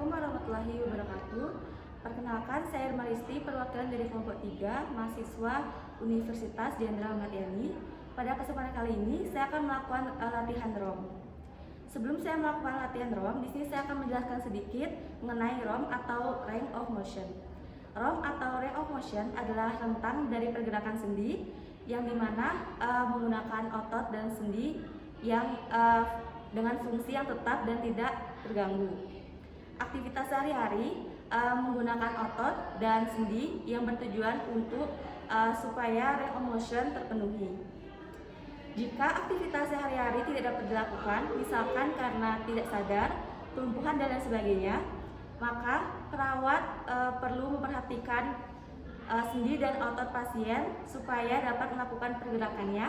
Assalamualaikum warahmatullahi wabarakatuh. Perkenalkan, saya Irma Listi, perwakilan dari kelompok 3, mahasiswa Universitas Jenderal Ahmad Yani. Pada kesempatan kali ini, saya akan melakukan latihan ROM. Sebelum saya melakukan latihan ROM, di sini saya akan menjelaskan sedikit mengenai ROM atau range of motion. ROM atau range of motion adalah rentang dari pergerakan sendi yang dimana menggunakan otot dan sendi yang dengan fungsi yang tetap dan tidak terganggu. Aktivitas sehari-hari menggunakan otot dan sendi yang bertujuan untuk supaya range of motion terpenuhi. Jika aktivitas sehari-hari tidak dapat dilakukan, misalkan karena tidak sadar, kelumpuhan dan lain sebagainya, maka perawat perlu memperhatikan sendi dan otot pasien supaya dapat melakukan pergerakannya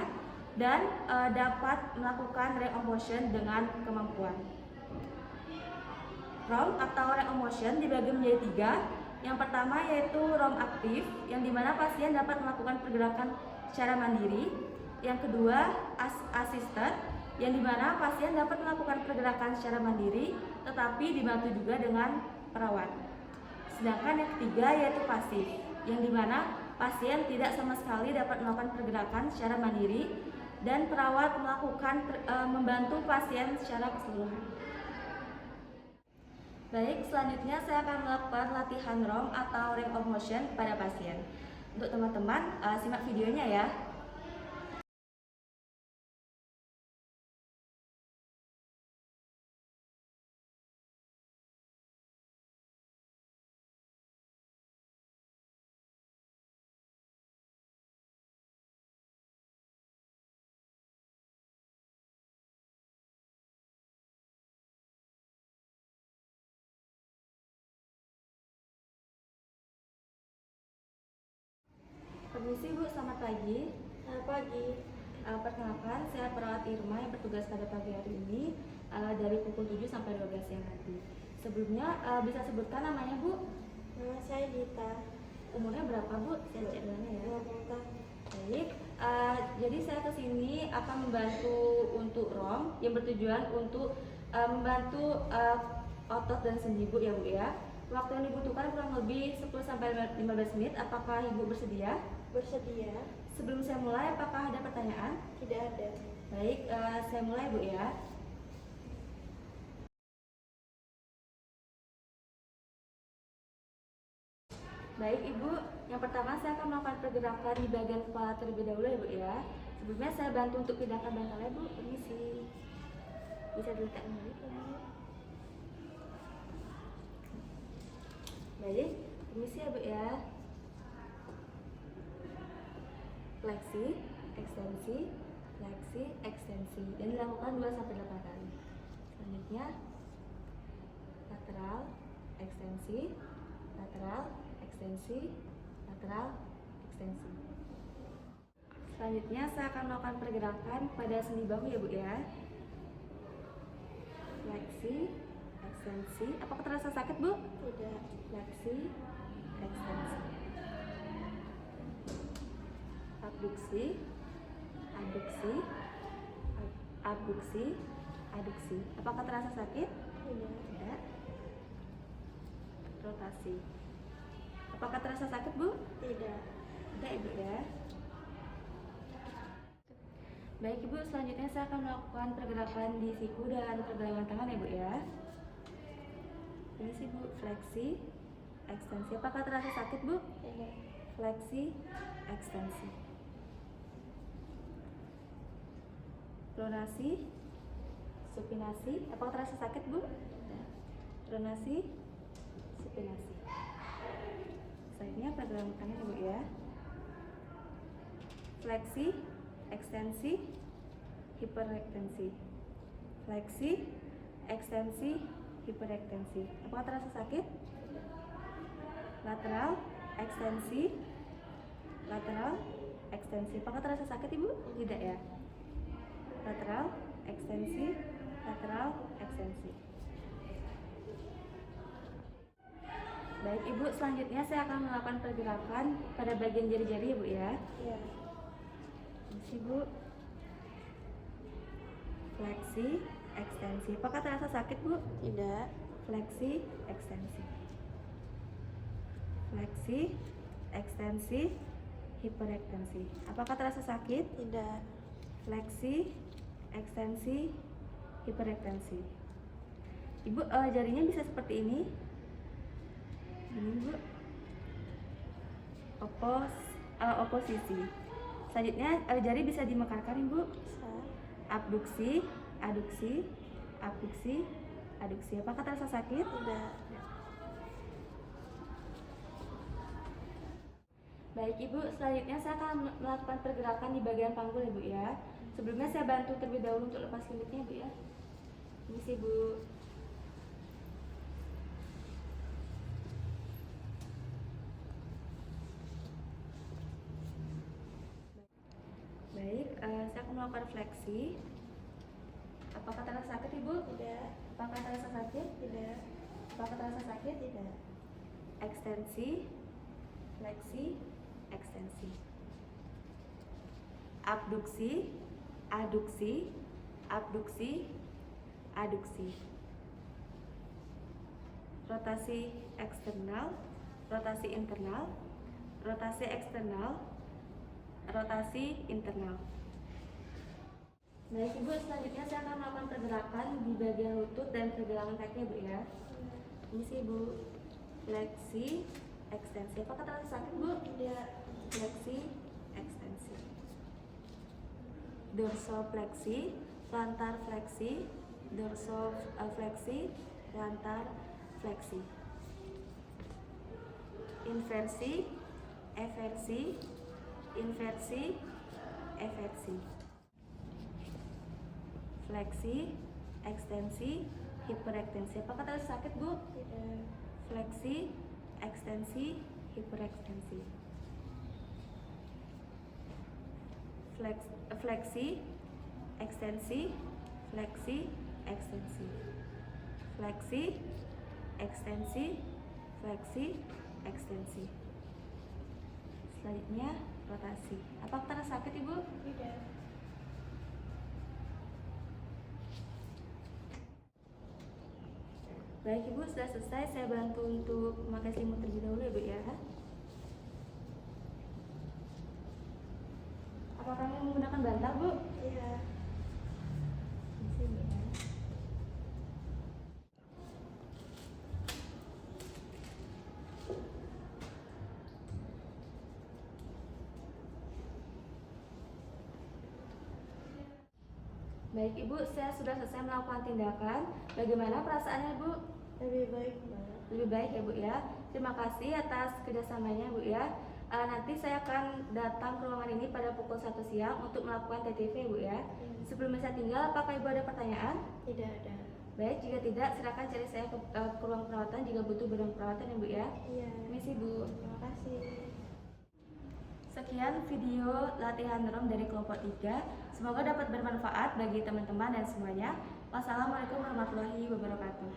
dan dapat melakukan range of motion dengan kemampuan. ROM atau range of motion dibagi menjadi 3. Yang pertama yaitu ROM aktif, yang dimana pasien dapat melakukan pergerakan secara mandiri. Yang kedua assisted, yang dimana pasien dapat melakukan pergerakan secara mandiri, tetapi dibantu juga dengan perawat. Sedangkan yang ketiga yaitu pasif, yang dimana pasien tidak sama sekali dapat melakukan pergerakan secara mandiri dan perawat membantu pasien secara keseluruhan. Baik, selanjutnya saya akan melakukan latihan ROM atau range of motion pada pasien. Untuk teman-teman, simak videonya ya. Permisi Bu, selamat pagi. Selamat pagi. Perkenalkan, saya perawat Irma yang bertugas pada pagi hari ini dari pukul 7 sampai 12 siang nanti. Sebelumnya bisa sebutkan namanya Bu? Nama saya Dita. Umurnya berapa Bu? Saya cek dulu ya. 20 tahun. Baik, jadi saya kesini akan membantu untuk ROM yang bertujuan untuk membantu otot dan sendi Bu ya Bu ya. Waktu yang dibutuhkan kurang lebih 10-15 menit. Apakah Ibu bersedia? Bersedia? Sebelum saya mulai, apakah ada pertanyaan? Tidak ada. Baik, saya mulai Bu ya. Baik Ibu, yang pertama saya akan melakukan pergerakan di bagian kepala terlebih dahulu ya Bu ya. Sebelumnya saya bantu untuk pindahkan bantalnya Bu, permisi. Bisa diletakkan dulu pelan. Baik, permisi ya Bu ya. Fleksi, ekstensi, fleksi, ekstensi, dan dilakukan 2-8 kali. Selanjutnya lateral, ekstensi, lateral, ekstensi, lateral, ekstensi. Selanjutnya saya akan melakukan pergerakan pada sendi bahu ya Bu ya. Fleksi, ekstensi. Apakah terasa sakit Bu? Tidak. Fleksi, ekstensi. Abduksi, adduksi, abduksi, aduksi. Apakah terasa sakit? Tidak. Tidak. Rotasi. Apakah terasa sakit Bu? Tidak. Tidak Ibu ya. Baik Ibu, selanjutnya saya akan melakukan pergerakan di siku dan pergelangan tangan ya Bu ya. Ini sih Bu, fleksi, ekstensi. Apakah terasa sakit Bu? Tidak. Fleksi, ekstensi. Pronasi, supinasi. Apakah terasa sakit Bu? Tidak. Pronasi, supinasi. Selanjutnya pergelangan tangan ya Bu ya. Fleksi, ekstensi, hiperekstensi. Fleksi, ekstensi, hiperekstensi. Apakah terasa sakit? Lateral, ekstensi, lateral, ekstensi. Apakah terasa sakit Ibu? Tidak ya. Lateral, ekstensi, lateral, ekstensi. Baik Ibu, selanjutnya saya akan melakukan pergerakan pada bagian jari-jari ya Bu ya. Ya. Ini Bu. Fleksi, ekstensi. Apakah terasa sakit Bu? Tidak. fleksi, ekstensi. Fleksi, ekstensi, hiperekstensi. Apakah terasa sakit? Tidak. Fleksi, ekstensi, hiperekstensi. Ibu, jarinya bisa seperti ini. Ini, Bu. Oposisi. Selanjutnya, jari bisa dimekarkan, Ibu. Bisa. Abduksi, aduksi, abduksi, aduksi. Apakah terasa sakit? Tidak. Baik Ibu, selanjutnya saya akan melakukan pergerakan di bagian panggul Ibu ya. Sebelumnya saya bantu terlebih dahulu untuk lepas limitnya Ibu ya. Ini sih Bu. Baik, saya akan melakukan fleksi. Apakah terasa sakit Ibu? Tidak. Apakah terasa sakit? Tidak. Apakah terasa sakit? Tidak. Ekstensi, fleksi, ekstensi. Abduksi, aduksi, abduksi, aduksi. Rotasi eksternal, rotasi internal, rotasi eksternal, rotasi internal. Baik Ibu, selanjutnya saya akan melakukan pergerakan di bagian lutut dan pergelangan kaki Ibu ya. Ini sih Ibu. Fleksi, ekstensi. Apakah terasa sakit Bu? Tidak. Fleksi, ekstensi. Dorsofleksi, plantar fleksi, dorsofleksi, plantar fleksi. Inversi, eversi, inversi, eversi. Fleksi, ekstensi, hiperekstensi. Apakah terasa sakit Bu? Tidak. Fleksi, ekstensi, hiperekstensi. Fleksi, ekstensi, fleksi, ekstensi. Fleksi, ekstensi, fleksi, ekstensi. Selanjutnya rotasi. Apakah terasa sakit Ibu? Tidak. Baik Ibu, sudah selesai. Saya bantu untuk memakai selimut terlebih dahulu Ibu ya. Apakah kami menggunakan bantal Bu? Iya. Di sini ya. Baik Ibu, saya sudah selesai melakukan tindakan. Bagaimana perasaannya Bu? Lebih baik, Mbak. Lebih baik ya Bu ya. Terima kasih atas kerjasamanya Bu ya. Nanti saya akan datang ke ruangan ini pada pukul 1 siang untuk melakukan TTV Bu ya. Sebelum saya tinggal, apakah Ibu ada pertanyaan? Tidak ada. Baik, jika tidak silakan cari saya ke ruang perawatan jika butuh barang perawatan ya Bu ya. Iya. Permisi Bu. Terima kasih. Sekian video latihan ROM dari kelompok 3. Semoga dapat bermanfaat bagi teman-teman dan semuanya. Wassalamualaikum warahmatullahi wabarakatuh.